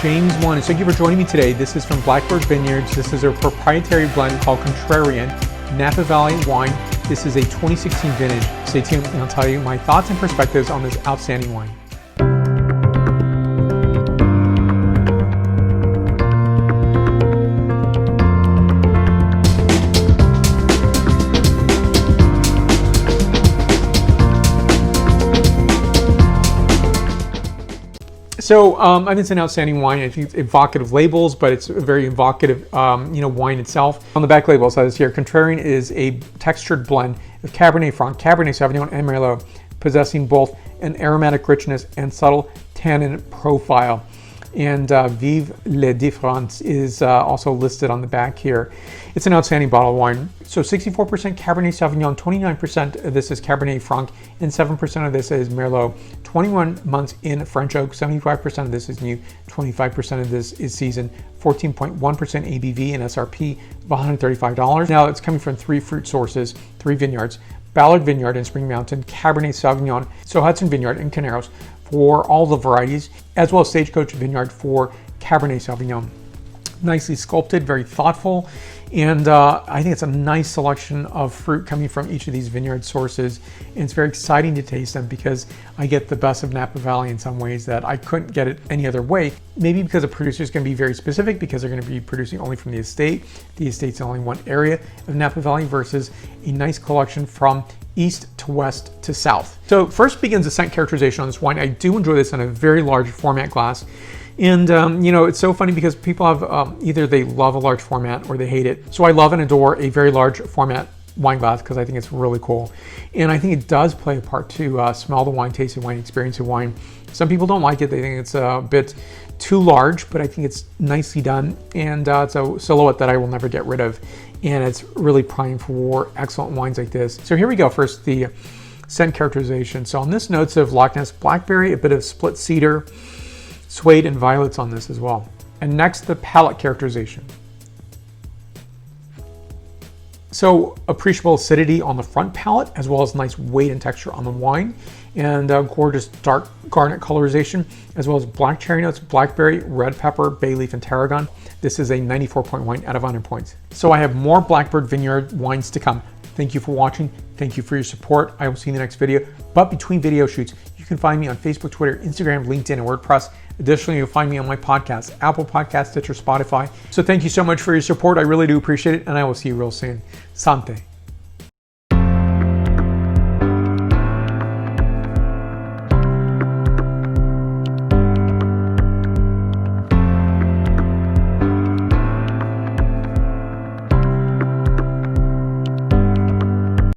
James One, and thank you for joining me today. This is from Blackbird Vineyards. This is a proprietary blend called Contrarian Napa Valley wine. This is a 2016 vintage. Stay tuned and I'll tell you my thoughts and perspectives on this outstanding wine. So I think it's an outstanding wine. I think it's evocative labels, but it's a very evocative, wine itself. On the back label, it says here, Contrarian is a textured blend of Cabernet Franc, Cabernet Sauvignon, and Merlot, possessing both an aromatic richness and subtle tannin profile. And Vive les différences is also listed on the back here. It's an outstanding bottle of wine. So 64% Cabernet Sauvignon, 29% of this is Cabernet Franc, and 7% of this is Merlot. 21 months in French oak, 75% of this is new, 25% of this is seasoned, 14.1% ABV and SRP of $135. Now it's coming from 3 fruit sources, 3 vineyards, Ballard Vineyard and Spring Mountain, Cabernet Sauvignon, so Hudson Vineyard and Carneros for all the varieties, as well as Stagecoach Vineyard for Cabernet Sauvignon. Nicely sculpted, very thoughtful, and I think it's a nice selection of fruit coming from each of these vineyard sources, and it's very exciting to taste them because I get the best of Napa Valley in some ways that I couldn't get it any other way. Maybe because the producer is going to be very specific because they're going to be producing only from the estate. The estate's only one area of Napa Valley versus a nice collection from east to west to south. So first begins the scent characterization on this wine. I do enjoy this in a very large format glass. And, it's so funny because people have either they love a large format or they hate it. So I love and adore a very large format wine glass because I think it's really cool. And I think it does play a part to smell the wine, taste the wine, experience the wine. Some people don't like it. They think it's a bit too large, but I think it's nicely done. And it's a silhouette that I will never get rid of. And it's really prime for excellent wines like this. So here we go. First, the scent characterization. So on this, notes of Loch Ness blackberry, a bit of split cedar, suede, and violets on this as well. And next, the palate characterization. So appreciable acidity on the front palate, as well as nice weight and texture on the wine, and gorgeous dark garnet colorization, as well as black cherry notes, blackberry, red pepper, bay leaf, and tarragon. This is a 94 wine out of 100 points. So I have more Blackbird Vineyard wines to come. Thank you for watching. Thank you for your support. I will see you in the next video. But between video shoots, you can find me on Facebook, Twitter, Instagram, LinkedIn, and WordPress. Additionally, you'll find me on my podcast, Apple Podcasts, Stitcher, Spotify. So thank you so much for your support. I really do appreciate it, and I will see you real soon. Santé.